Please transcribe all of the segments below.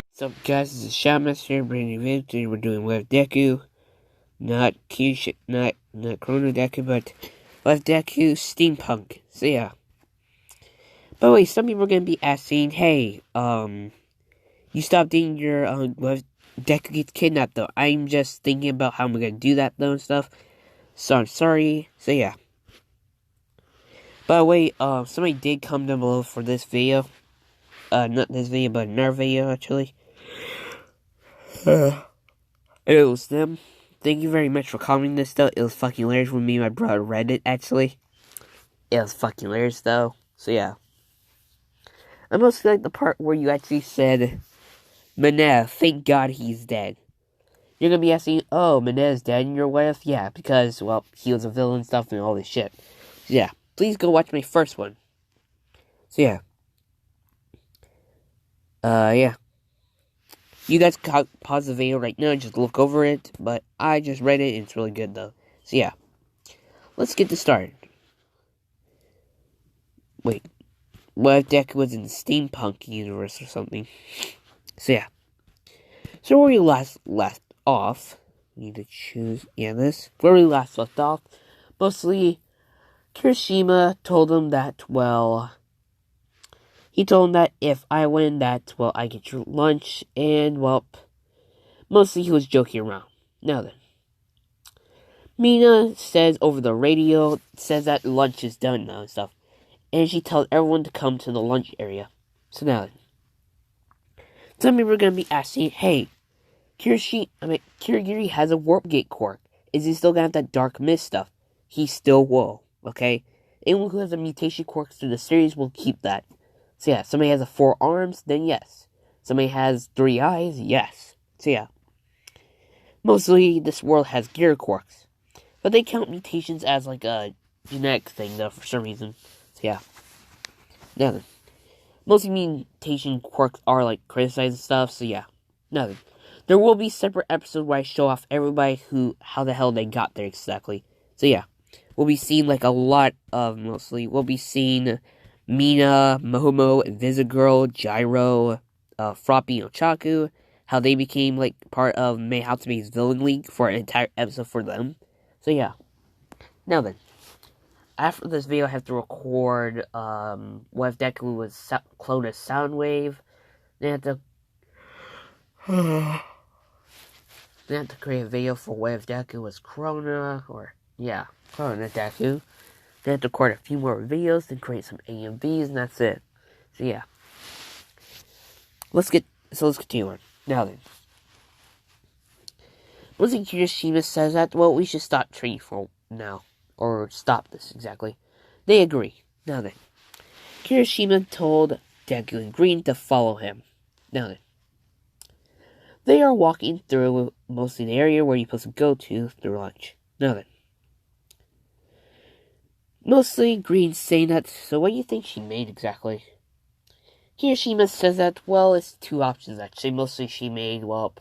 What's up, guys? This is Shamus here, bringing you a video. Today we're doing Web Deku, not Chrono Deku, but Web Deku Steampunk. So yeah. By the way, some people are gonna be asking, hey, you stopped dating your Web Deku gets kidnapped though. I'm just thinking about how I'm gonna do that though and stuff. So I'm sorry. So yeah. By the way, somebody did comment down below for this video. Not this video, but another video actually. It was them. Thank you very much for commenting this though. It was fucking hilarious when me and my brother read it actually. It was fucking hilarious though. So yeah. I mostly like the part where you actually said, Manette, thank God he's dead. You're gonna be asking, oh, Manette's dead and you're what if? Yeah, because, well, he was a villain and stuff and all this shit. So yeah, please go watch my first one. So yeah. Yeah. You guys can pause the video right now and just look over it, but I just read it and it's really good though. So yeah. Let's get this started. Wait. What if Deku was in the steampunk universe or something? So yeah. So where we last left off, we need to choose, this. Where we last left off, mostly, Kirishima told him that, well, he told him that if I win that, well, I get your lunch, and, well, mostly he was joking around. Now then, Mina says over the radio, says that lunch is done now and stuff, and she tells everyone to come to the lunch area. So now then, some people are going to be asking, hey, Kirigiri has a warp gate quirk. Is he still gonna have that dark mist stuff? He still will, okay? Anyone who has a mutation quirk through the series will keep that. So yeah, somebody has 4 arms, then yes. Somebody has 3 eyes, yes. So yeah. Mostly, this world has gear quirks. But they count mutations as like a genetic thing, though, for some reason. So yeah. Now then. Mostly mutation quirks are like criticized and stuff, so yeah. Now then. There will be separate episodes where I show off everybody how the hell they got there exactly. So yeah, we'll be seeing like a lot of we'll be seeing Mina, Momo, Invisigirl, Gyro, Froppy, and Ochaku, how they became like part of Mayhatsume's Villain League for an entire episode for them. So yeah. Now then, after this video I have to record what if Deku was cloned as Soundwave. Then I have to They have to create a video for what if Deku was Corona, or, Corona Deku. They have to record a few more videos, then create some AMVs, and that's it. So, yeah. Let's continue on. Now then. Once Kirishima says that, well, we should stop training for now. Or stop this, exactly. They agree. Now then. Kirishima told Deku and Green to follow him. Now then. They are walking through mostly the area where you're supposed to go to through lunch. Now then. Mostly Green saying that, so what do you think she made exactly? Kirishima says that, well, it's 2 options actually. Mostly she made, well,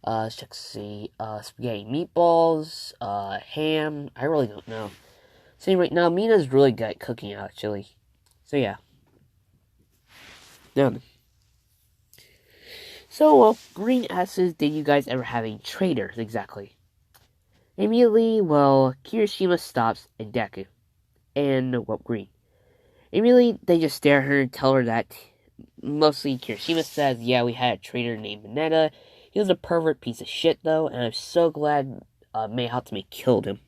let's see, spaghetti meatballs, ham, I really don't know. Saying right now, Mina's really good at cooking actually. So yeah. Now then. So, well, Green asks, did you guys ever have any traitors, exactly? Immediately, well, Kirishima stops and Deku. And, well, Green. Immediately, they just stare at her and tell her that, mostly Kirishima says, yeah, we had a traitor named Mineta. He was a pervert piece of shit, though, and I'm so glad Mei Hatsume killed him.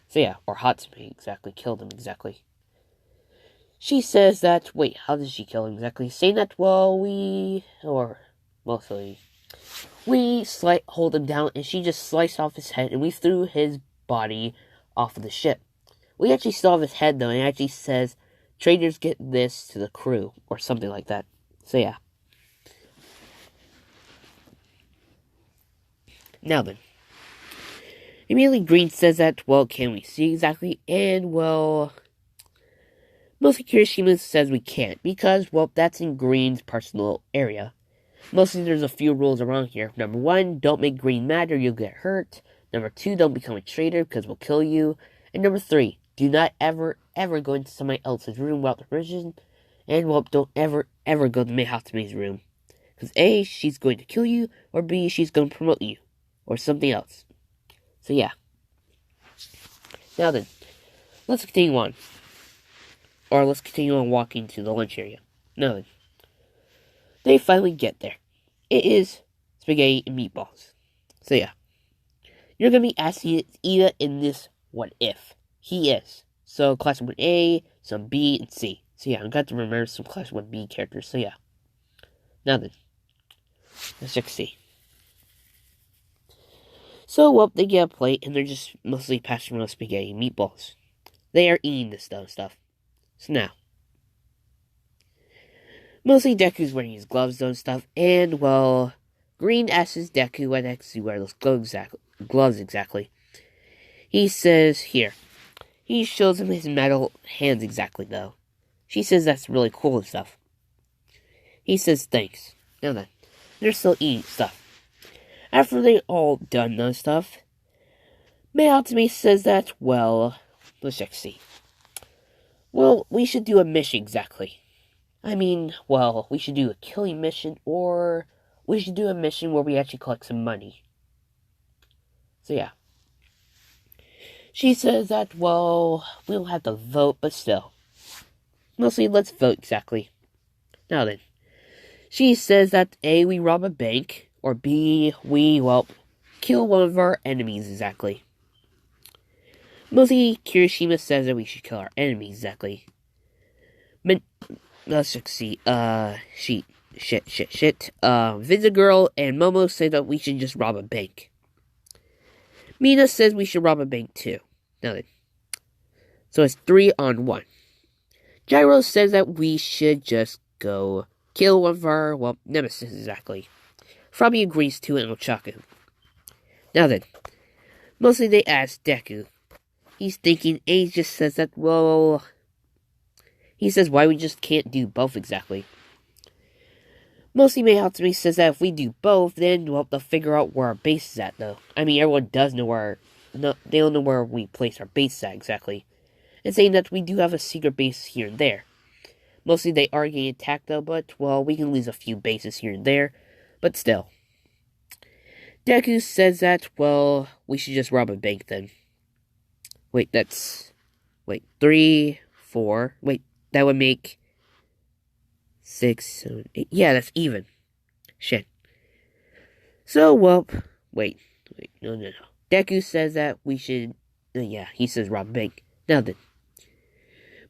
So yeah, or Hatsume, exactly, killed him, exactly. She says that, wait, how did she kill him exactly? Saying that, well, hold him down, and she just sliced off his head, and we threw his body off of the ship. We actually still have his head, though, and it actually says, traitors get this to the crew, or something like that. So, yeah. Now then. Immediately, Green says that, well, can we see exactly? And, well, mostly Kirishima says we can't, because, well, that's in Green's personal area. Mostly there's a few rules around here. Number 1, don't make Green mad or you'll get hurt. Number 2, don't become a traitor because we'll kill you. And number 3, do not ever, ever go into somebody else's room without the permission. And, well, don't ever, ever go to Mayhatsume's room. Because A, she's going to kill you, or B, she's going to promote you. Or something else. So, yeah. Now then, let's continue on. Or let's continue on walking to the lunch area. Now then, they finally get there. It is spaghetti and meatballs. So, yeah. You're going to be asking Ida in this what if. He is. So, class 1A, some B, and C. So, yeah, I've got to remember some class 1B characters. So, yeah. Now then, let's check C. So, well, they get a plate, and they're just mostly passing around spaghetti and meatballs. They are eating this stuff. So, now. Mostly Deku's wearing his gloves, though, and stuff. And, well, Green asks Deku why the heck does he wear those gloves exactly. He says, here. He shows him his metal hands exactly, though. She says that's really cool and stuff. He says thanks. Now then, they're still eating stuff. After they all done those stuff, Mayhatsume says that, well, let's check see. Well, we should do a mission exactly. I mean, well, we should do a killing mission, or we should do a mission where we actually collect some money. So yeah. She says that, well, we'll have to vote, but still. Mostly, let's vote exactly. Now then. She says that A, we rob a bank, or B, we, well, kill one of our enemies exactly. Mostly, Kirishima says that we should kill our enemies exactly. But, let's see, Girl and Momo say that we should just rob a bank. Mina says we should rob a bank too. Now then. So it's 3-on-1. Gyro says that we should just go kill one of our, well, nemesis exactly. Frobby agrees to it and Ochaku. Now then. Mostly they ask Deku. He's thinking, A just says that, well, he says why we just can't do both exactly. Mostly Mayhatsume says that if we do both, then we'll have to figure out where our base is at, though. I mean, everyone does know where, they don't know where we place our base at exactly. And saying that we do have a secret base here and there. Mostly they are getting attacked, though, but, well, we can lose a few bases here and there. But still. Deku says that, well, we should just rob a bank then. Wait, 3, 4, that would make 6, 7, 8. Yeah, that's even. Shit. So, well, wait, no. Deku says that we should, yeah, he says rob a bank. Now then.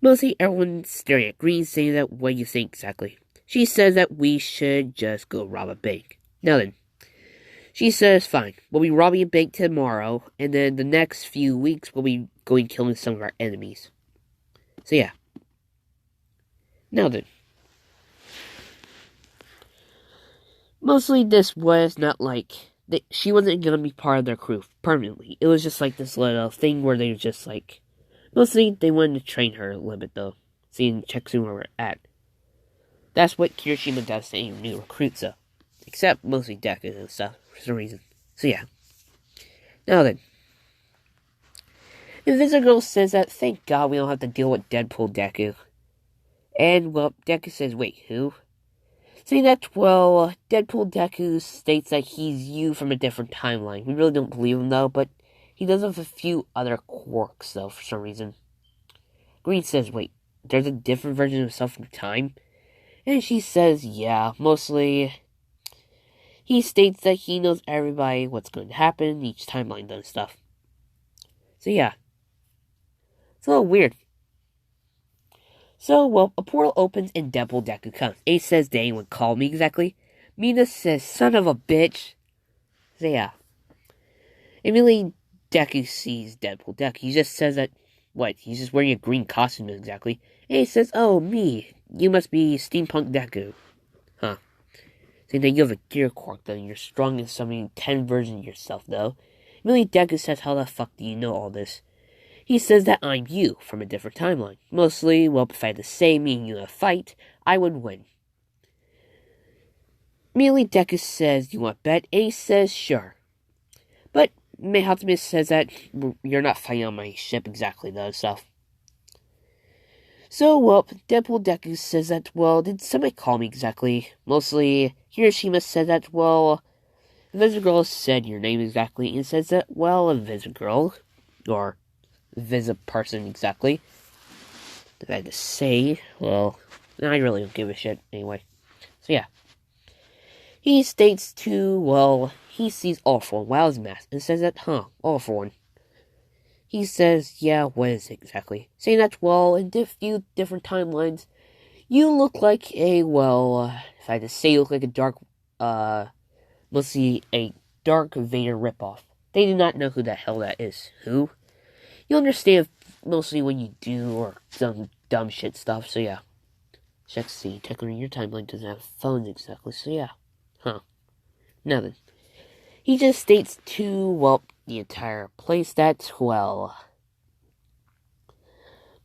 Mostly everyone's staring at Green, saying that, what do you think exactly? She says that we should just go rob a bank. Now then. She says, fine, we'll be robbing a bank tomorrow, and then the next few weeks we'll be going killing some of our enemies. So yeah. Now then. Mostly this was not like, she wasn't going to be part of their crew permanently. It was just like this little thing where they were just like, mostly they wanted to train her a little bit though, seeing check where we're at. That's what Kirishima does to any new recruits though. Except mostly Deku and stuff, for some reason. So yeah. Now then. Girl says that, thank God we don't have to deal with Deadpool Deku. And, well, Deku says, wait, who? Saying that, well, Deadpool Deku states that he's you from a different timeline. We really don't believe him, though, but he does have a few other quirks, though, for some reason. Green says, wait, there's a different version of himself from time? And she says, yeah, mostly. He states that he knows everybody what's going to happen in each timeline and stuff. So, yeah. It's a little weird. So, well, a portal opens and Deadpool Deku comes. A says, did anyone call me exactly? Mina says, son of a bitch. So, yeah. Immediately, Deku sees Deadpool Deku. He just says that, he's just wearing a green costume exactly. And he says, oh, me. You must be steampunk Deku. Huh. Saying that you have a gear quirk, though. You're strong in summoning 10 versions of yourself, though. Immediately, Deku says, how the fuck do you know all this? He says that I'm you, from a different timeline. Mostly, well, if I had to say me and you in a fight, I would win. Immediately, Deku says, you want to bet? And he says, sure. But Mayhatsume says that you're not fighting on my ship exactly, though, stuff. So, well, Deadpool Deku says that, well, did somebody call me exactly? Mostly, Hiroshima said that, well, Invisible Girl said your name exactly, and says that, well, Invisible Girl, or Invisible Person exactly. If I had to say, well, I really don't give a shit anyway. So, yeah. He states to, well, he sees All For One while his mask, and says that, All For One. He says, yeah, what is it exactly? Saying that, well, in a few different timelines, you look like a, well, if I had to say, you look like a dark, mostly a Dark Vader ripoff. They do not know who the hell that is. Who? You'll understand mostly when you do, or some dumb shit stuff, so yeah. Check see, technically your timeline doesn't have phones exactly, so yeah. Nothing. He just states to, well, the entire place that, well,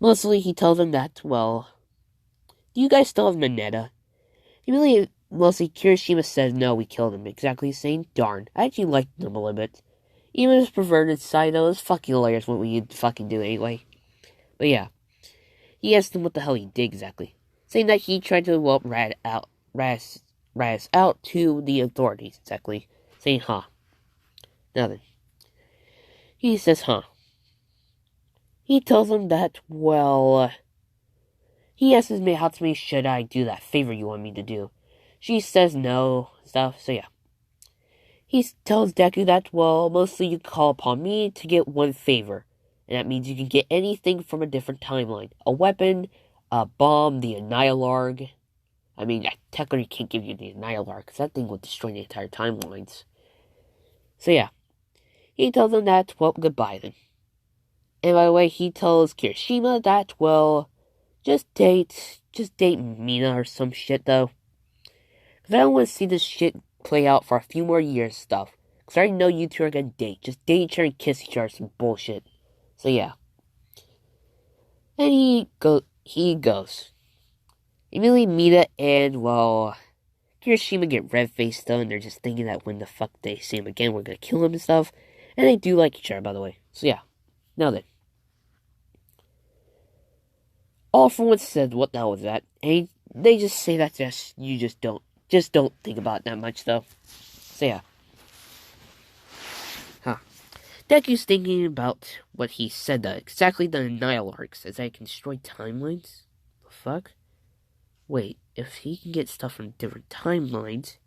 mostly he tells them that, well, do you guys still have Mineta? He really, mostly Kirishima says, no, we killed him, exactly saying, darn, I actually liked him a little bit. Even his perverted side, though, is fucking hilarious what we fucking do anyway. But yeah, he asked him what the hell he did exactly, saying that he tried to, well, rat out to the authorities, exactly, saying, nothing. He says, He tells him that, well, he asks me, Hatsumi, should I do that favor you want me to do? She says no, stuff, so yeah. He tells Deku that, well, mostly you call upon me to get one favor, and that means you can get anything from a different timeline. A weapon, a bomb, the Annihilarg. I mean, I technically can't give you the Annihilarg, because that thing would destroy the entire timelines. So yeah. He tells him that, well, goodbye then. And by the way, he tells Kirishima that, well, just date Mina or some shit, though. Because I don't want to see this shit play out for a few more years stuff. Because I already know you two are gonna date. Just date each other and kiss each other, some bullshit. So yeah. And he goes. Immediately Mina and, well, Kirishima get red-faced though, and they're just thinking that when the fuck they see him again, we're gonna kill him and stuff. And they do like each other, by the way. So yeah. Now then. All For One said, what the hell was that? And they just say that you just don't think about it that much, though. So yeah. Deku's thinking about what he said, exactly the Annihilarg says I can destroy timelines? The fuck? Wait, if he can get stuff from different timelines,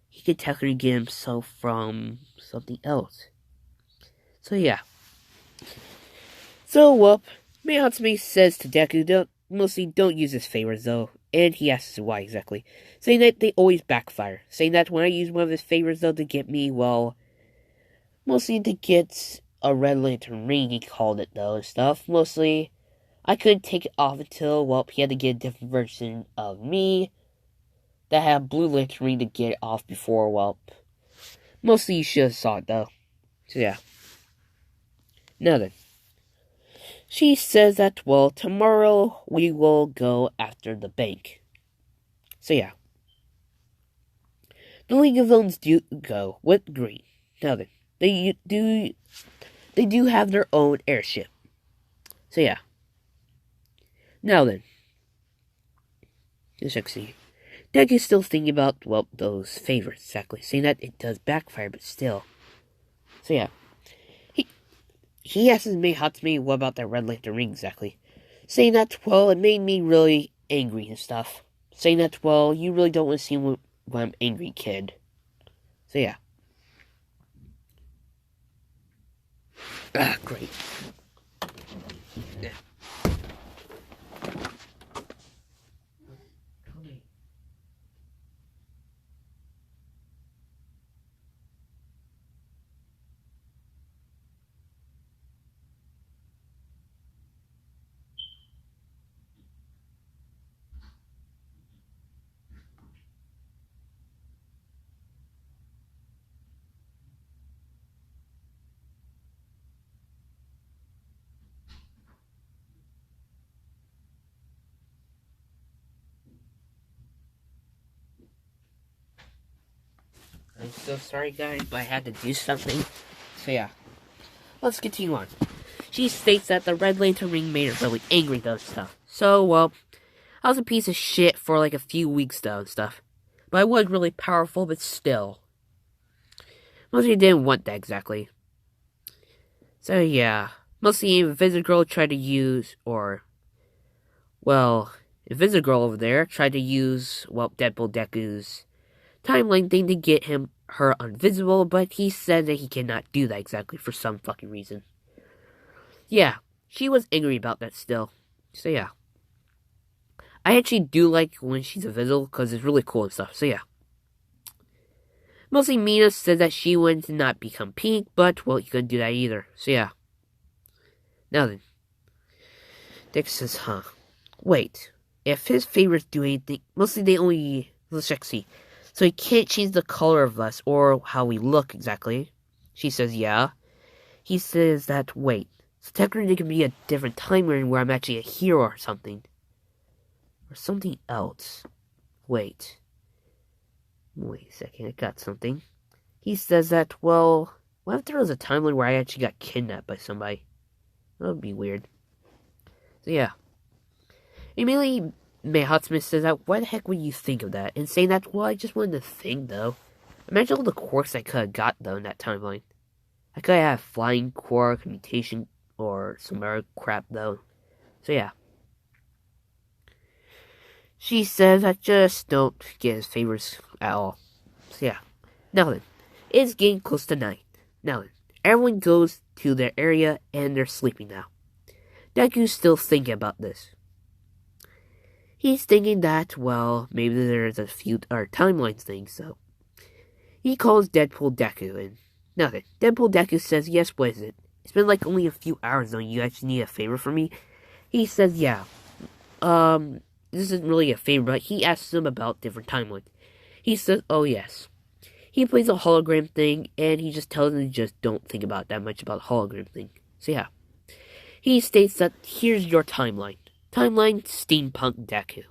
he could technically get himself from something else. So yeah. So, well, Hatsumi says to Deku, mostly don't use his favors, though, and he asks why exactly, saying that they always backfire, saying that when I use one of his favors, though, to get me, well, mostly to get a Red Lantern ring, he called it, though, and stuff, mostly, I couldn't take it off until, well, he had to get a different version of me that had a Blue Lantern ring to get it off before, well, mostly you should have saw it, though, so yeah. Now then. She says that, well, tomorrow we will go after the bank. So yeah. The League of Villains do go with Green. Now then, they do have their own airship. So yeah. Now then. Let's see. Deku's still thinking about, well, those favors, exactly. Saying that it does backfire, but still. So yeah. He asks me, Hatsumi, what about that Red Lantern ring exactly? Saying that, well, it made me really angry and stuff. Saying that, well, you really don't want to see when I'm angry, kid. So yeah. Great. Yeah. I'm so sorry, guys, but I had to do something. So yeah. Let's continue on. She states that the Red Lantern ring made her really angry, though, stuff. So, well, I was a piece of shit for like a few weeks though and stuff. But I was really powerful, but still. Mostly didn't want that exactly. So yeah. Mostly Invisigirl tried to use, Invisigirl over there tried to use, Deadpool Deku's timeline thing to get her invisible, but he said that he cannot do that exactly for some fucking reason. Yeah, she was angry about that still. So yeah. I actually do like when she's invisible because it's really cool and stuff. So yeah. Mostly Mina said that she wanted to not become pink, but well, you couldn't do that either. So yeah. Now then. Dick says, wait. If his favorites do anything, mostly they only look sexy. So he can't change the color of us or how we look exactly. She says, yeah. He says that, wait. So technically there can be a different timeline where I'm actually a hero or something. Or something else. Wait a second, I got something. He says that, well, what if there was a timeline where I actually got kidnapped by somebody? That would be weird. So yeah. Immediately, Mayhatsmith says that, why the heck would you think of that? And saying that, well, I just wanted to think, though. Imagine all the quirks I could have got, though, in that timeline. I could have flying quirk, mutation, or some other crap, though. So yeah. She says that just don't get his favors at all. So yeah. Now then, it's getting close to night. Now then, everyone goes to their area and they're sleeping now. Deku's still thinking about this. He's thinking that, well, maybe there's a few timelines thing, so he calls Deadpool Deku and now then, Deadpool Deku says, yes, what is it? It's been like only a few hours though, you actually need a favor from me? He says, yeah. This isn't really a favor, but he asks him about different timelines. He says, oh yes. He plays a hologram thing, and he just tells him to just don't think about that much about the hologram thing. So yeah. He states that, here's your timeline. Timeline, steampunk Deku.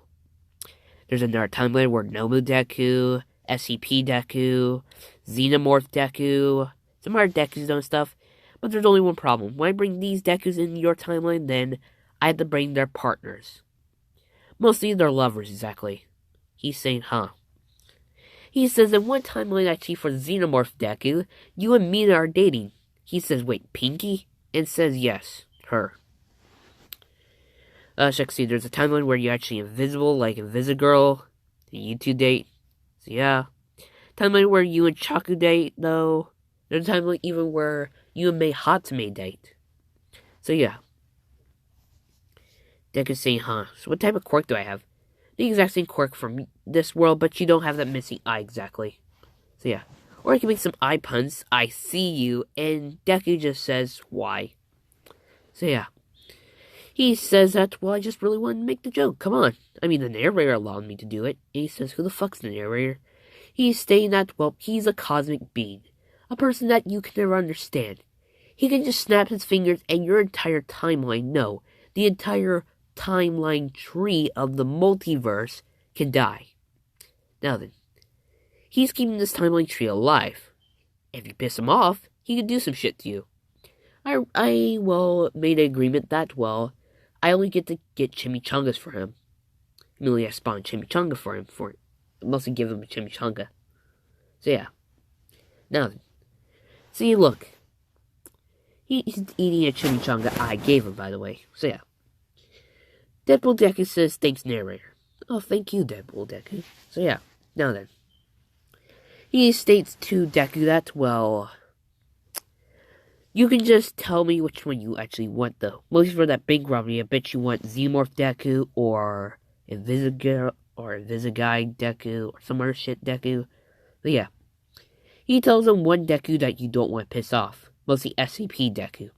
There's another timeline where Nomu Deku, SCP Deku, Xenomorph Deku, some other Dekus and stuff. But there's only one problem. When I bring these Dekus in your timeline, then I have to bring their partners. Mostly they're lovers, exactly. He's saying, He says, in one timeline actually for Xenomorph Deku, you and Mina are dating. He says, wait, Pinky? And says, yes, her. See, there's a timeline where you're actually invisible, like Invisigirl, and you two date. So yeah. Timeline where you and Chaku date, though. There's a timeline even where you and Mei Hatsume date. So yeah. Deku's saying, so what type of quirk do I have? The exact same quirk from this world, but you don't have that missing eye exactly. So yeah. Or I can make some eye puns. I see you, and Deku just says, why? So yeah. He says that, well, I just really wanted to make the joke. Come on. I mean, the narrator allowed me to do it. And he says, who the fuck's the narrator? He's saying that, well, he's a cosmic being. A person that you can never understand. He can just snap his fingers and your entire timeline, no, the entire timeline tree of the multiverse can die. Now then, he's keeping this timeline tree alive. If you piss him off, he can do some shit to you. I made an agreement that, I only get to get chimichangas for him. Immediately I spawn chimichanga for him, mostly give him a chimichanga. So yeah. Now then, see, look. He's eating a chimichanga I gave him, by the way. So yeah. Deadpool Deku says, thanks, narrator. Oh, thank you, Deadpool Deku. So yeah, now then. He states to Deku that, you can just tell me which one you actually want, though. Mostly for that big robbery, I bet you want Xenomorph Deku, or Invisigirl, or Invisiguy Deku, or some other shit Deku. But yeah. He tells him one Deku that you don't want to piss off. Mostly SCP Deku.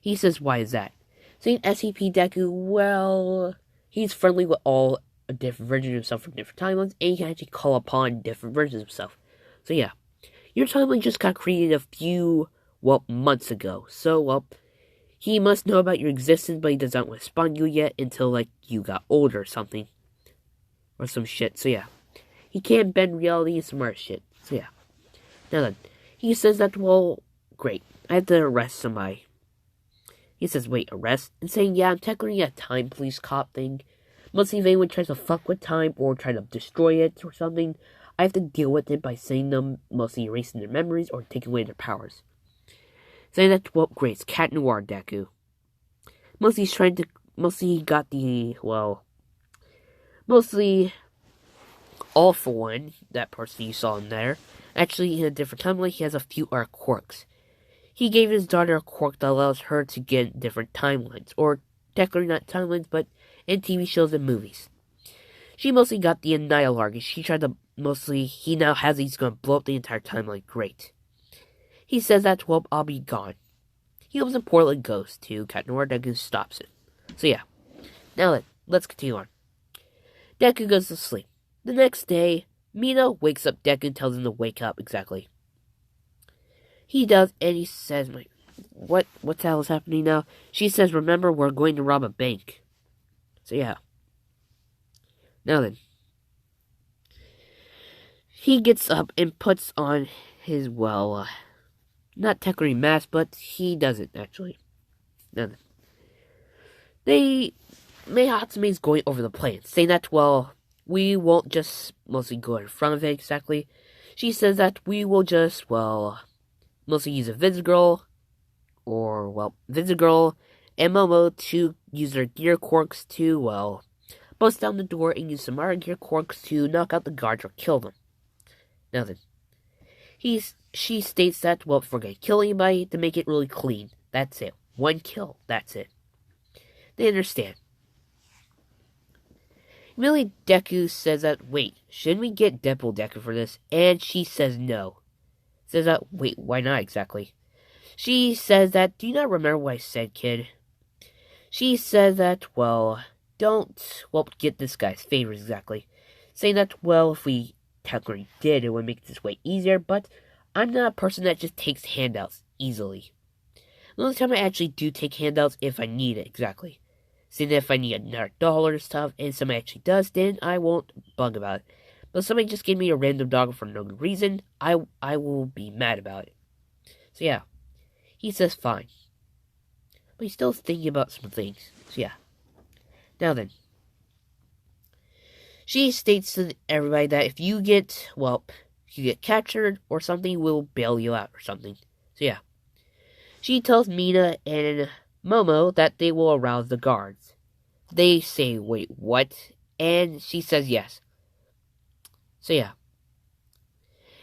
He says, why is that? Saying SCP Deku, he's friendly with all different versions of himself from different timelines, and he can actually call upon different versions of himself. So yeah, your timeline just got created a few, months ago. So, he must know about your existence, but he doesn't want to spawn you yet until, you got older or something. Or some shit, so yeah. He can't bend reality and some other shit, so yeah. Now then, he says that, great, I have to arrest somebody. He says, wait, arrest? And saying, yeah, I'm technically a time police cop thing. Mostly if anyone tries to fuck with time or try to destroy it or something, I have to deal with it by saying them, mostly erasing their memories or taking away their powers. Saying that, well, great, it's Cat Noir Deku. Mostly he got the, well, mostly all for one, that person you saw in there. Actually, in a different timeline, he has a few art quirks. He gave his daughter a quirk that allows her to get different timelines, or technically not timelines, but in TV shows and movies. She mostly got the Annihil arc, and he now has he's gonna blow up the entire timeline. Great. He says that, well, I'll be gone. He opens a portal and goes to Cat Noir. Deku stops it. So yeah. Now then, let's continue on. Deku goes to sleep. The next day, Mina wakes up Deku and tells him to wake up, exactly. He does, and he says, what the hell is happening now? She says, remember, we're going to rob a bank. So yeah. Now then. He gets up and puts on his, well, not technically mask, but he doesn't, actually. Now then. Hatsume's going over the plan, saying that, well, we won't just mostly go in front of it, exactly. She says that we will just, well, mostly use a Visgirl, and Momo to use their gear quirks to, well, bust down the door and use some other gear quirks to knock out the guards or kill them. Now then. She states that, well, if we're going to kill anybody, to make it really clean. That's it. One kill. That's it. They understand. Really, Deku says that, wait, shouldn't we get Deku for this? And she says no. Says that, wait, why not exactly? She says that, do you not remember what I said, kid? She says that, well, get this guy's favors exactly. Saying that, well, if we technically did, it would make this way easier, but I'm not a person that just takes handouts easily. The only time I actually do take handouts if I need it, exactly. Saying that if I need another dollar or stuff, and somebody actually does, then I won't bug about it. But if somebody just gave me a random dog for no good reason, I will be mad about it. So yeah, he says fine. But he's still thinking about some things. So yeah. Now then. She states to everybody that if you get captured or something, we'll bail you out or something. So yeah. She tells Mina and Momo that they will arouse the guards. They say, wait, what? And she says yes. So yeah.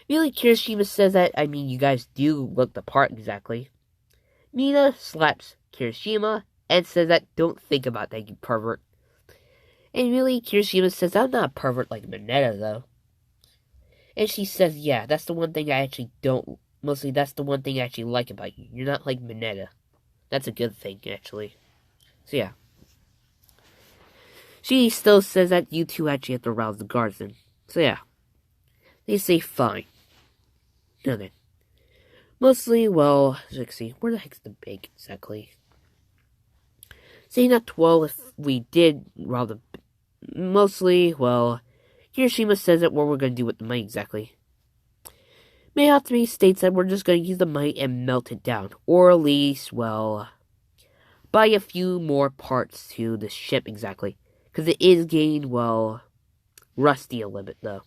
Really, Kirishima says that, you guys do look the part exactly. Mina slaps Kirishima and says that, don't think about that, you pervert. And really, Kirishima says, I'm not a pervert like Mineta, though. And she says, yeah, that's the one thing I actually don't, mostly that's the one thing I actually like about you. You're not like Mineta. That's a good thing, actually. So yeah. She still says that you two actually have to rouse the guards then. So yeah. They say fine. Now then. Mostly, well, let's see, where the heck's the bank exactly? Saying that, well, if we did rob the... Mostly, well, Kirishima says that what we're going to do with the money exactly. Mayatsumi states that we're just going to use the money and melt it down. Or at least, well, buy a few more parts to the ship exactly. Because it is getting, well, rusty a little bit, though.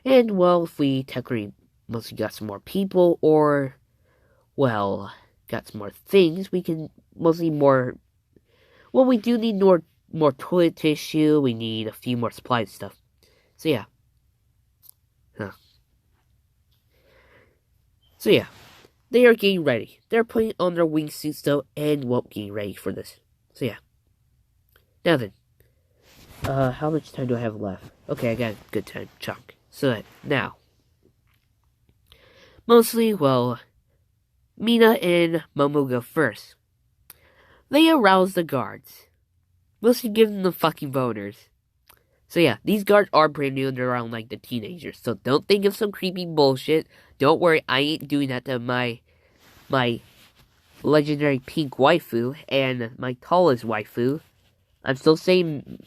And, well, if we technically mostly got some more people, or, well, got some more things, we can mostly more... Well, we do need more toilet tissue, we need a few more supplies and stuff. So, yeah. So, yeah. They are getting ready. They're putting on their wingsuits, though, and, well, getting ready for this. So, yeah. Now then. How much time do I have left? Okay, I got a good time chunk. So, now. Mostly, well, Mina and Momo go first. They arouse the guards. Mostly giving them fucking boners. So yeah, these guards are brand new and they're around like the teenagers. So don't think of some creepy bullshit. Don't worry, I ain't doing that to my legendary pink waifu and my tallest waifu. I'm still saying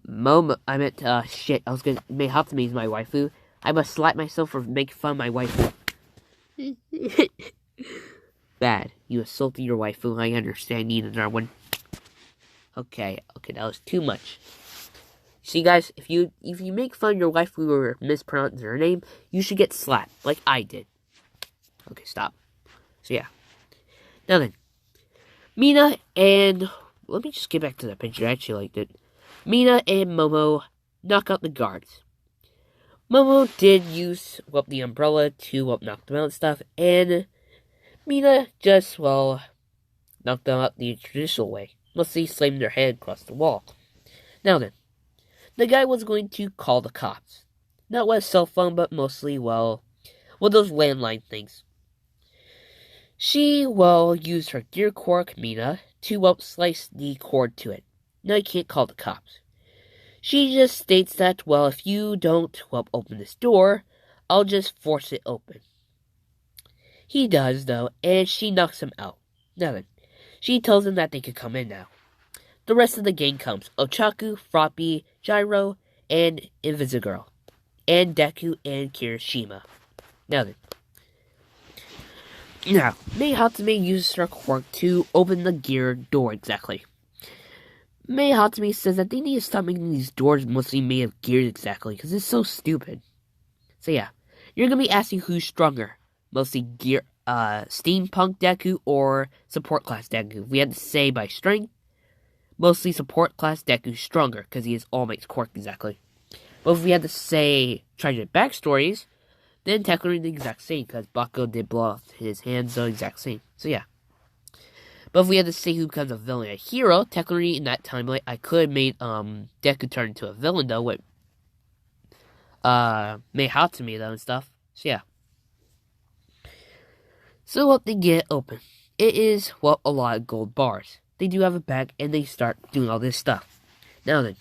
Momo, I meant, shit, I was gonna make Hatsumi is my waifu. I must slap myself for making fun of my waifu. bad. You assaulted your waifu. I understand. Need another one. Okay, that was too much. See, guys, if you make fun of your waifu or mispronounce her name, you should get slapped, like I did. Okay, stop. So yeah. Now then, Mina and let me just get back to the picture. I actually liked it. Mina and Momo knock out the guards. Momo did use the umbrella to knock them out and stuff, and Mina just knocked them out the traditional way, mostly slamming their head across the wall. Now then, the guy was going to call the cops. Not with a cell phone, but mostly, those landline things. She, used her gear quirk, Mina, to, slice the cord to it. Now you can't call the cops. She just states that, if you don't, open this door, I'll just force it open. He does, though, and she knocks him out. Now then, she tells him that they can come in now. The rest of the gang comes. Ochaku, Froppy, Gyro, and Invisigirl. And Deku and Kirishima. Now then. Now, Mei Hatsume uses her quirk to open the gear door exactly. Mei Hatsume says that they need to stop making these doors mostly made of gears exactly, because it's so stupid. So yeah, you're going to be asking who's stronger. Mostly steampunk Deku or support class Deku. We had to say by strength. Mostly support class Deku stronger, because he has All Might's quirk exactly. But if we had to say tragic backstories, then technically the exact same, because Bako did blow off his hands the exact same. So yeah. But if we had to say who becomes a villain and a hero, technically in that timeline, I could have made Deku turn into a villain though with Mei Hatsume though and stuff. So yeah. So they get open. It is, a lot of gold bars. They do have a bag, and they start doing all this stuff. Now then,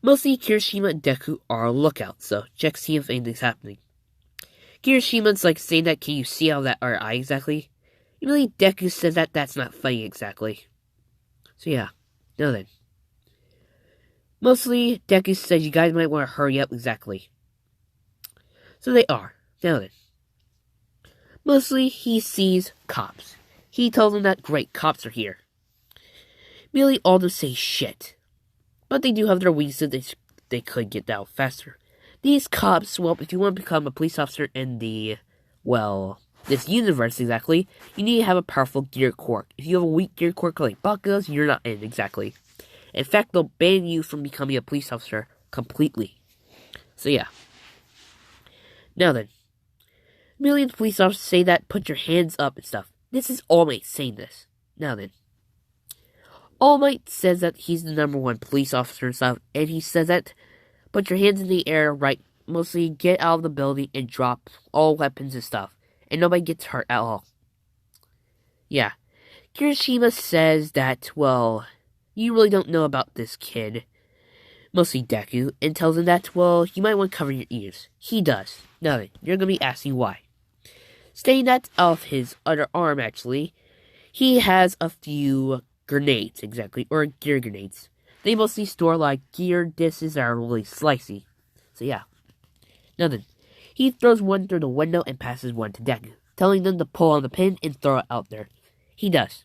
mostly Kirishima and Deku are on lookout, so check see if anything's happening. Kirishima's saying that, can you see out of that our eye exactly? Really, Deku says that that's not funny exactly. So yeah, now then. Mostly, Deku says you guys might want to hurry up exactly. So they are. Now then. Mostly, he sees cops. He tells them that, great, cops are here. Really, all to say shit. But they do have their weaknesses, they could get out faster. These cops, if you want to become a police officer in the, this universe exactly, you need to have a powerful gear quirk. If you have a weak gear quirk like Bakugo's, you're not in exactly. In fact, they'll ban you from becoming a police officer completely. So yeah. Now then. Millions of police officers say that, put your hands up and stuff. This is All Might saying this. Now then. All Might says that he's the #1 police officer and stuff, and he says that, put your hands in the air, right, mostly get out of the building and drop all weapons and stuff, and nobody gets hurt at all. Yeah. Kirishima says that, you really don't know about this kid, mostly Deku, and tells him that, you might want to cover your ears. He does. Now then, you're going to be asking why. Stating that off his other arm, actually, he has a few grenades, exactly, or gear grenades. They mostly store gear discs that are really slicey. So yeah. Now then, he throws one through the window and passes one to Deku, telling them to pull on the pin and throw it out there. He does.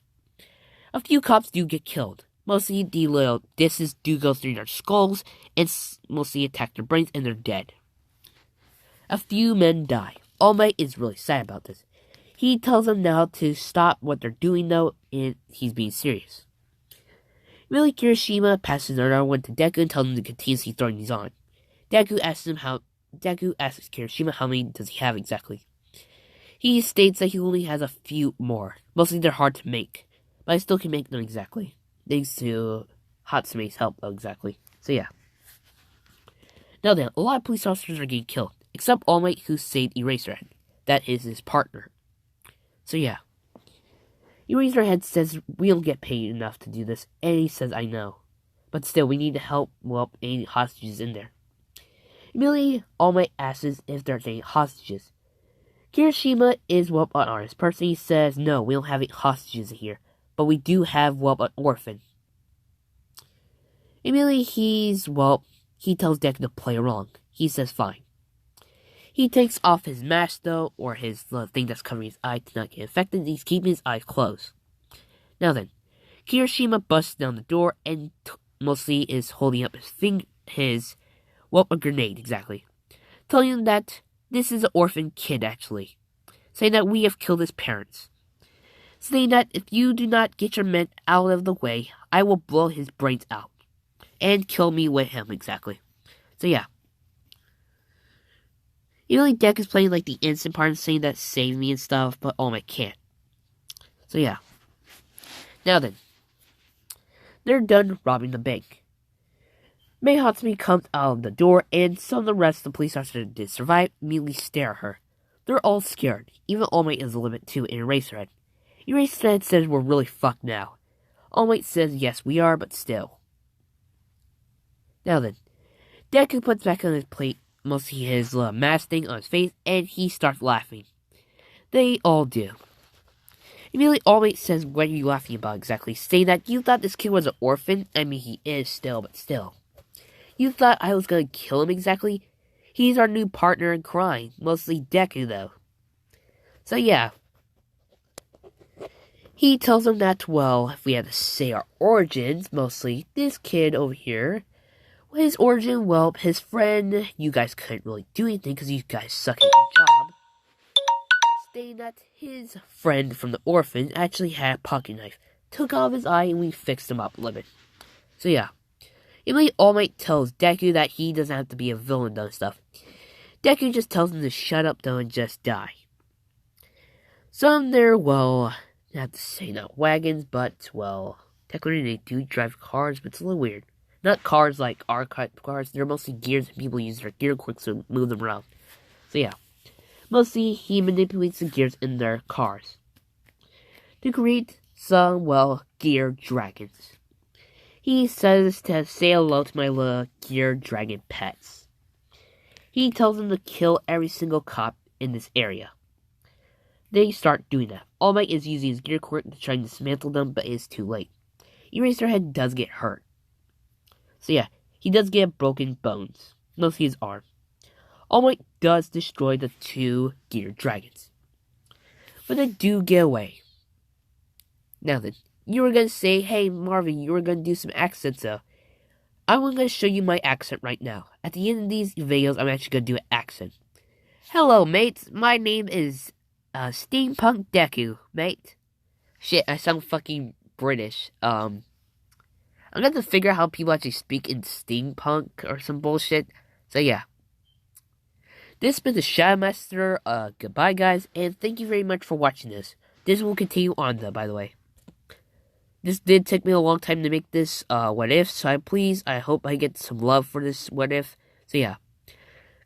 A few cops do get killed. Mostly the little discs do go through their skulls and mostly attack their brains, and they're dead. A few men die. All Might is really sad about this. He tells them now to stop what they're doing though, and he's being serious. Really, Kirishima passes another one to Deku and tells him to continuously throwing these on. Deku asks Kirishima how many does he have exactly. He states that he only has a few more. Mostly they're hard to make, but I still can make them exactly. Thanks to Hatsume's help though, exactly. So yeah. Now then, a lot of police officers are getting killed, except All Might, who saved Eraserhead. That is his partner. So yeah. Eraserhead says we don't get paid enough to do this, and he says I know. But still, we need to help any hostages in there. Immediately, All Might asks if there's any hostages. Kirishima is an honest person. He says, no, we don't have any hostages here, but we do have an orphan. Immediately, he tells Deku to play along. He says fine. He takes off his mask, though, or his thing that's covering his eye to not get infected. He's keeping his eyes closed. Now then, Kirishima busts down the door and mostly is holding up a grenade, exactly. Telling him that this is an orphan kid, actually. Saying that we have killed his parents. Saying that if you do not get your men out of the way, I will blow his brains out. And kill me with him, exactly. So yeah. Even like Deck is playing like the innocent part and saying that save me and stuff, but All Might can't. So yeah. Now then. They're done robbing the bank. Mei Hatsumi comes out of the door, and some of the rest of the police officers that did survive immediately stare at her. They're all scared. Even All Might is a little bit too in Eraserhead. Eraserhead says we're really fucked now. All Might says yes we are, but still. Now then, Deku puts back on his plate mostly his mask thing on his face, and he starts laughing. They all do. Immediately, All Might says, what are you laughing about exactly? Saying that you thought this kid was an orphan? I mean, he is still, but still. You thought I was gonna kill him exactly? He's our new partner in crime. Mostly Deku, though. So, yeah. He tells him that, well, if we had to say our origins, mostly, this kid over here, his origin, well, his friend, you guys couldn't really do anything because you guys suck at your job. Saying that his friend from the orphan actually had a pocket knife, took off his eye, and we fixed him up a little bit. So yeah. Immediately, All Might tells Deku that he doesn't have to be a villain and stuff. Deku just tells him to shut up though and just die. Some there, well, I have to say not wagons, but, well, technically they do drive cars, but it's a little weird. Not cars like our cars, they're mostly gears and people use their gear quicks to move them around. So yeah. Mostly, he manipulates the gears in their cars to create some, well, gear dragons. He says to say hello to my little gear dragon pets. He tells them to kill every single cop in this area. They start doing that. All Might is using his gear cord to try and dismantle them, but it's too late. Eraserhead does get hurt. So yeah, he does get broken bones, mostly his arm. All Might does destroy the two gear dragons. But they do get away. Now then, you were gonna say, hey Marvin, you were gonna do some accents though. I'm gonna show you my accent right now. At the end of these videos, I'm actually gonna do an accent. Hello mates, my name is Steampunk Deku, mate. Shit, I sound fucking British. I'm gonna have to figure out how people actually speak in steampunk or some bullshit. So yeah. This has been the Shadow Master. Goodbye, guys, and thank you very much for watching this. This will continue on, though, by the way. This did take me a long time to make this what if, so I hope I get some love for this what if. So yeah.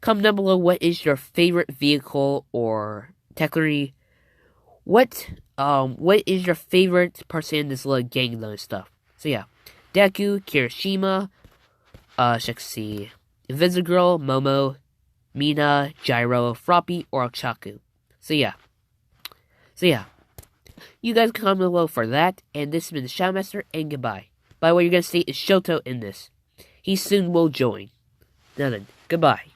Comment down below what is your favorite vehicle, or technically, what is your favorite person in this little gang and stuff. So yeah. Deku, Kirishima, let's see, Invisigirl, Momo, Mina, Gyro, Froppy, or Chaku. So yeah. You guys can comment below for that, and this has been the Shadow Master, and goodbye. By the way, you're gonna see is Shoto in this. He soon will join. Now then, goodbye.